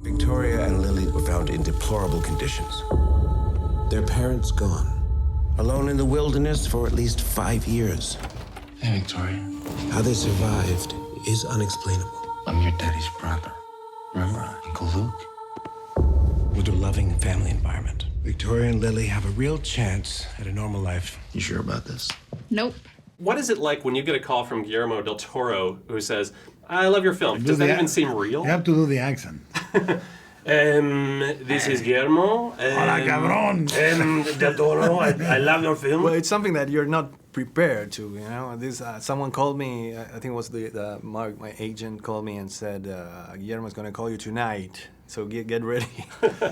Victoria and Lilly were found in deplorable conditions. Their parents gone. Alone in the wilderness for at least 5 years. Hey, Victoria. How they survived is unexplainable. I'm your daddy's brother. Remember Uncle Luke? With a loving family environment, Victoria and Lilly have a real chance at a normal life. You sure about this? Nope. What is it like when you get a call from Guillermo del Toro who says, I love your film? Does that even seem real? You have to do the accent. This is Guillermo. Hola, cabrón. Del Toro, I love your film. Well, it's something that you're not prepared to, you know. This someone called me. I think it was Mark, my agent, called me and said, "Guillermo's going to call you tonight, so get ready."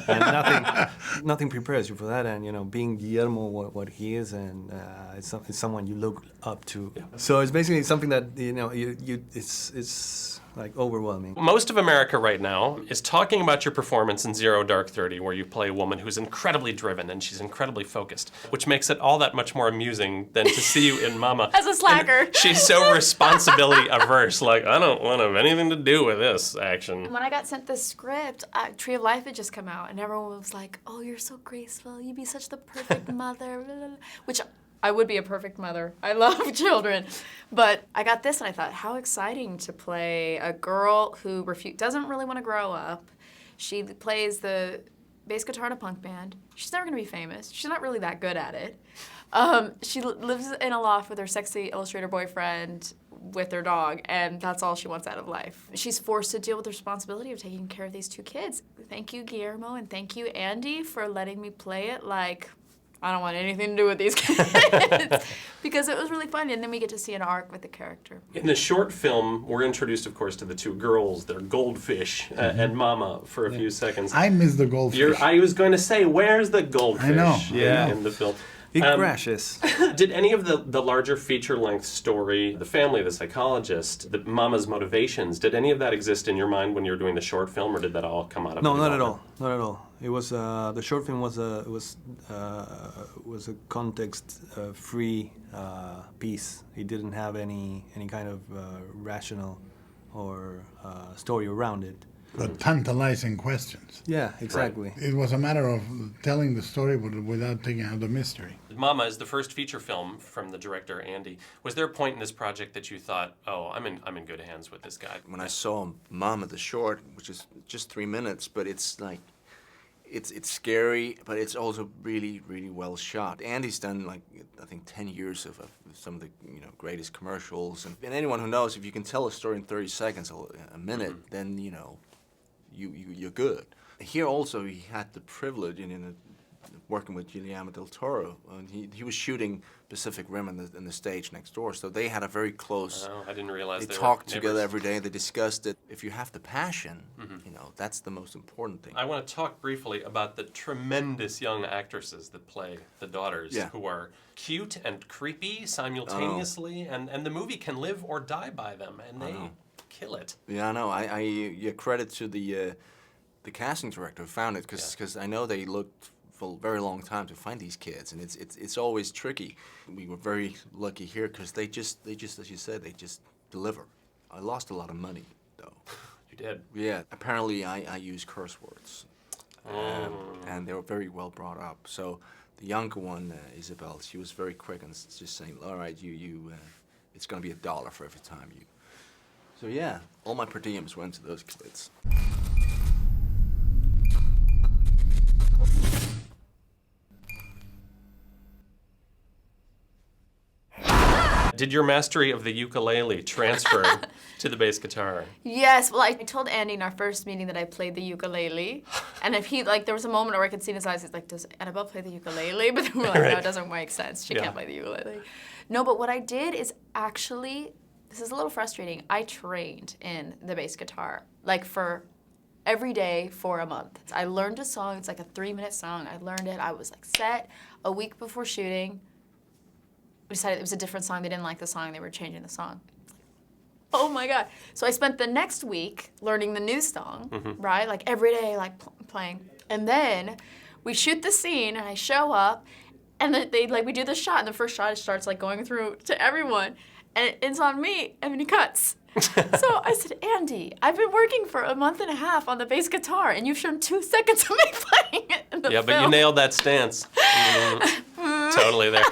And nothing prepares you for that. And you know, being Guillermo, what he is, and it's someone you look up to. Yeah. So it's basically something that you know, it's like overwhelming. Most of America right now is talking about your performance in Zero Dark 30, where you play a woman who's incredibly driven and she's incredibly focused, which makes it all that much more amusing than to see you in Mama. As a slacker. And she's so responsibility averse, like, I don't want to have anything to do with this action. When I got sent this script, Tree of Life had just come out, and everyone was like, oh, you're so graceful, you'd be such the perfect mother, blah, blah, blah. Which I would be a perfect mother. I love children. But I got this and I thought, how exciting to play a girl who doesn't really want to grow up. She plays the bass guitar in a punk band. She's never going to be famous. She's not really that good at it. She lives in a loft with her sexy illustrator boyfriend with their dog, and that's all she wants out of life. She's forced to deal with the responsibility of taking care of these 2 kids. Thank you, Guillermo, and thank you, Andy, for letting me play it like I don't want anything to do with these kids. Because it was really fun, and then we get to see an arc with the character. In the short film, we're introduced, of course, to the 2 girls. They're Goldfish and Mama for a few seconds. I miss the goldfish. I was going to say, where's the goldfish I know. in the film? It crashes. Did any of the larger feature-length story, the family, the psychologist, the Mama's motivations, did any of that exist in your mind when you were doing the short film, or did that all come out of it? No, not at all. Not at all. It was the short film was a context-free piece. It didn't have any kind of rational or story around it. But tantalizing questions. Yeah, exactly. It was a matter of telling the story without taking out the mystery. Mama is the first feature film from the director, Andy. Was there a point in this project that you thought, oh, I'm in good hands with this guy? When I saw Mama, the short, which is just 3 minutes, but it's like, it's scary, but it's also really, really well shot. Andy's done, like, I think 10 years of some of the greatest commercials. And anyone who knows, if you can tell a story in 30 seconds, a minute, then, you're good. Here also, he had the privilege in working with Guillermo del Toro, and he was shooting Pacific Rim in the stage next door, so they had a very close. Oh, I didn't realize they talked together every day. They discussed it. If you have the passion, that's the most important thing. I want to talk briefly about the tremendous young actresses that play the daughters, who are cute and creepy simultaneously, and the movie can live or die by them, and they kill it. Yeah, I know. I credit to the casting director who found it, because I know they looked for a very long time to find these kids, and it's always tricky. We were very lucky here because they just as you said, they just deliver. I lost a lot of money though. You did? Yeah. Apparently I use curse words, and they were very well brought up. So the younger one, Isabel, she was very quick and just saying, all right, it's gonna be $1 for every time you. So yeah, all my per diems went to those kids. Did your mastery of the ukulele transfer to the bass guitar? Yes, well, I told Andy in our first meeting that I played the ukulele, and if there was a moment where I could see in his eyes, he's like, does Annabelle play the ukulele? But then we're like, no, it doesn't make sense. She can't play the ukulele. No, but what I did is actually, this is a little frustrating, I trained in the bass guitar, like for every day for a month. I learned a song, it's like a 3-minute song. I learned it, I was like set. A week before shooting, we decided it was a different song. They didn't like the song. They were changing the song. Oh my God. So I spent the next week learning the new song, right? Like every day, like playing. And then we shoot the scene and I show up and we do the shot, and the first shot it starts like going through to everyone and it's on me, and then he cuts. So I said, Andy, I've been working for a month and a half on the bass guitar, and you've shown 2 seconds of me playing it in the Yeah, film. but you nailed that stance. Totally there.